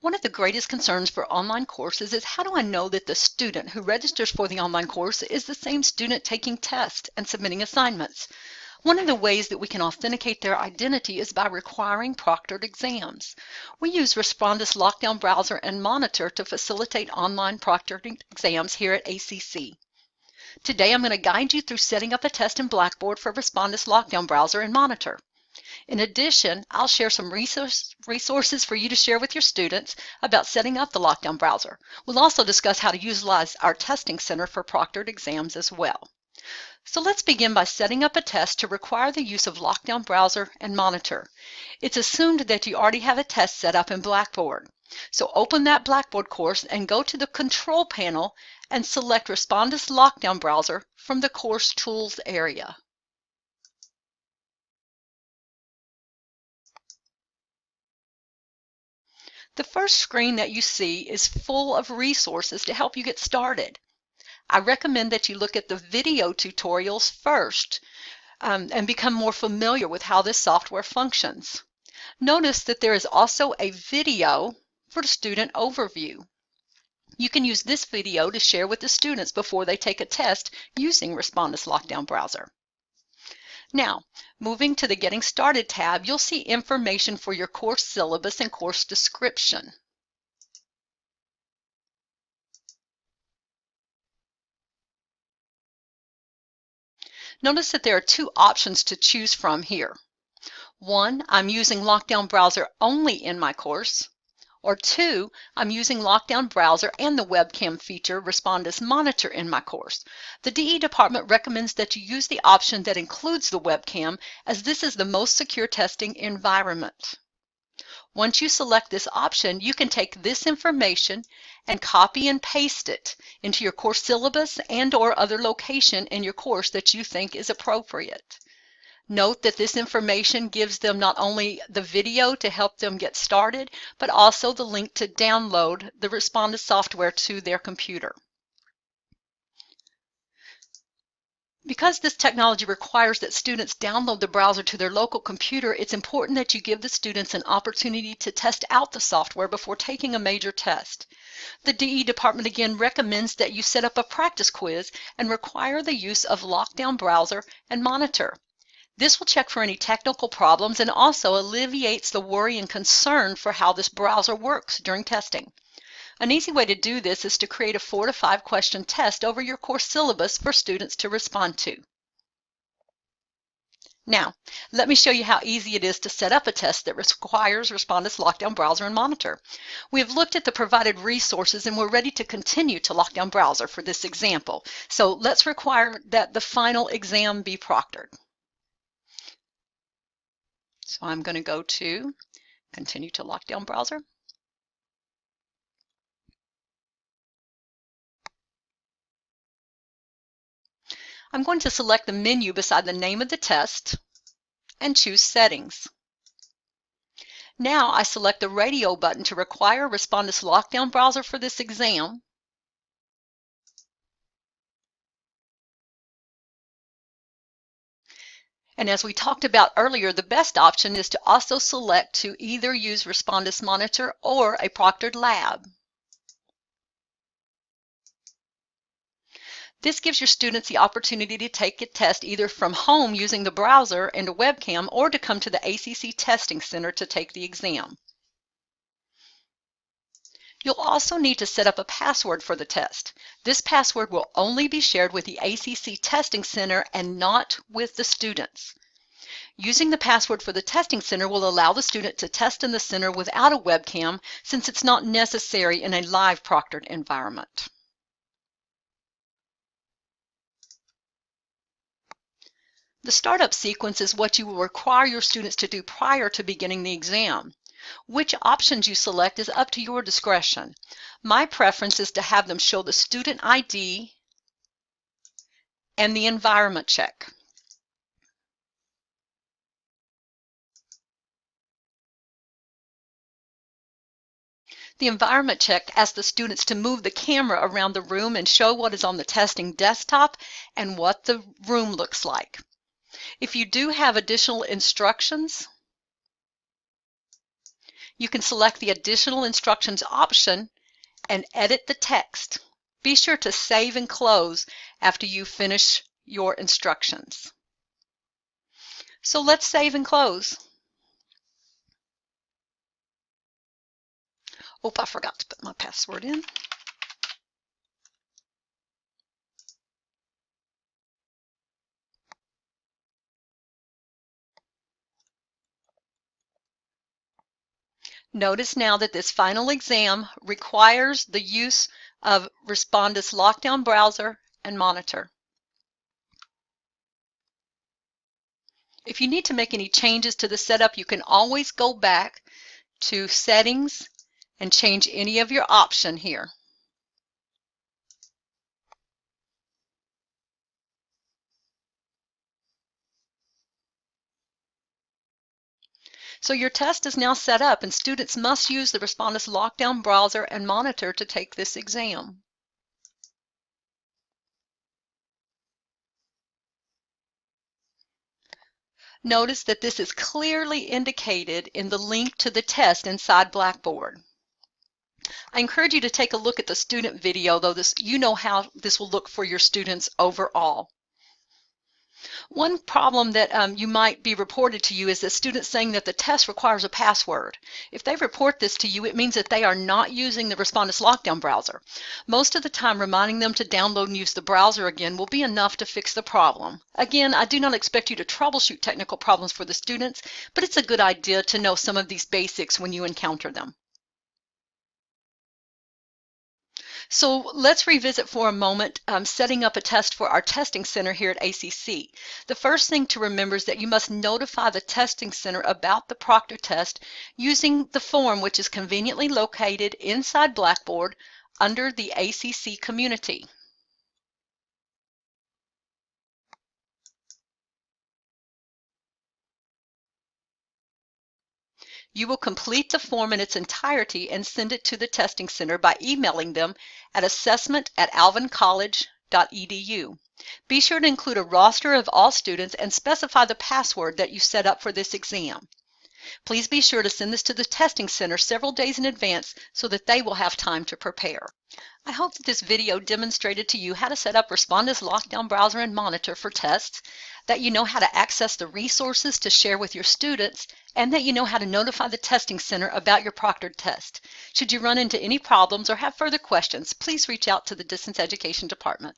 One of the greatest concerns for online courses is how do I know that the student who registers for the online course is the same student taking tests and submitting assignments? One of the ways that we can authenticate their identity is by requiring proctored exams. We use Respondus Lockdown Browser and Monitor to facilitate online proctored exams here at ACC. Today I'm going to guide you through setting up a test in Blackboard for Respondus Lockdown Browser and Monitor. In addition, I'll share some resources for you to share with your students about setting up the Lockdown Browser. We'll also discuss how to utilize our testing center for proctored exams as well. So let's begin by setting up a test to require the use of Lockdown Browser and Monitor. It's assumed that you already have a test set up in Blackboard. So open that Blackboard course and go to the Control Panel and select Respondus Lockdown Browser from the Course Tools area. The first screen that you see is full of resources to help you get started. I recommend that you look at the video tutorials first and become more familiar with how this software functions. Notice that there is also a video for the student overview. You can use this video to share with the students before they take a test using Respondus Lockdown Browser. Now, moving to the Getting Started tab, you'll see information for your course syllabus and course description. Notice that there are two options to choose from here. One, I'm using Lockdown Browser only in my course. Or two, I'm using Lockdown Browser and the webcam feature Respondus Monitor in my course. The DE department recommends that you use the option that includes the webcam, as this is the most secure testing environment. Once you select this option, you can take this information and copy and paste it into your course syllabus and/or other location in your course that you think is appropriate. Note that this information gives them not only the video to help them get started, but also the link to download the Respondus software to their computer. Because this technology requires that students download the browser to their local computer, it's important that you give the students an opportunity to test out the software before taking a major test. The DE department again recommends that you set up a practice quiz and require the use of Lockdown Browser and Monitor. This will check for any technical problems and also alleviates the worry and concern for how this browser works during testing. An easy way to do this is to create a 4 to 5 question test over your course syllabus for students to respond to. Now, let me show you how easy it is to set up a test that requires Respondus Lockdown Browser and Monitor. We have looked at the provided resources and we're ready to continue to Lockdown Browser for this example. So let's require that the final exam be proctored. So I'm going to go to Continue to Lockdown Browser. I'm going to select the menu beside the name of the test and choose Settings. Now I select the radio button to require Respondus Lockdown Browser for this exam. And as we talked about earlier, the best option is to also select to either use Respondus Monitor or a proctored lab. This gives your students the opportunity to take a test either from home using the browser and a webcam or to come to the ACC Testing Center to take the exam. You'll also need to set up a password for the test. This password will only be shared with the ACC Testing Center and not with the students. Using the password for the Testing Center will allow the student to test in the center without a webcam, since it's not necessary in a live proctored environment. The startup sequence is what you will require your students to do prior to beginning the exam. Which options you select is up to your discretion. My preference is to have them show the student ID and the environment check. The environment check asks the students to move the camera around the room and show what is on the testing desktop and what the room looks like. If you do have additional instructions, you can select the Additional Instructions option and edit the text. Be sure to save and close after you finish your instructions. So let's save and close. Oh, I forgot to put my password in. Notice now that this final exam requires the use of Respondus Lockdown Browser and Monitor. If you need to make any changes to the setup, you can always go back to Settings and change any of your option here. So your test is now set up, and students must use the Respondus Lockdown Browser and Monitor to take this exam. Notice that this is clearly indicated in the link to the test inside Blackboard. I encourage you to take a look at the student video, though you know how this will look for your students overall. One problem that you might be reported to you is that students saying that the test requires a password. If they report this to you, it means that they are not using the Respondus Lockdown Browser. Most of the time, reminding them to download and use the browser again will be enough to fix the problem. Again, I do not expect you to troubleshoot technical problems for the students, but it's a good idea to know some of these basics when you encounter them. So let's revisit for a moment setting up a test for our testing center here at ACC. The first thing to remember is that you must notify the testing center about the proctor test using the form which is conveniently located inside Blackboard under the ACC community. You will complete the form in its entirety and send it to the testing center by emailing them at assessment@alvincollege.edu. Be sure to include a roster of all students and specify the password that you set up for this exam. Please be sure to send this to the testing center several days in advance so that they will have time to prepare. I hope that this video demonstrated to you how to set up Respondus Lockdown Browser and Monitor for tests, that you know how to access the resources to share with your students, and that you know how to notify the testing center about your proctored test. Should you run into any problems or have further questions, please reach out to the Distance Education Department.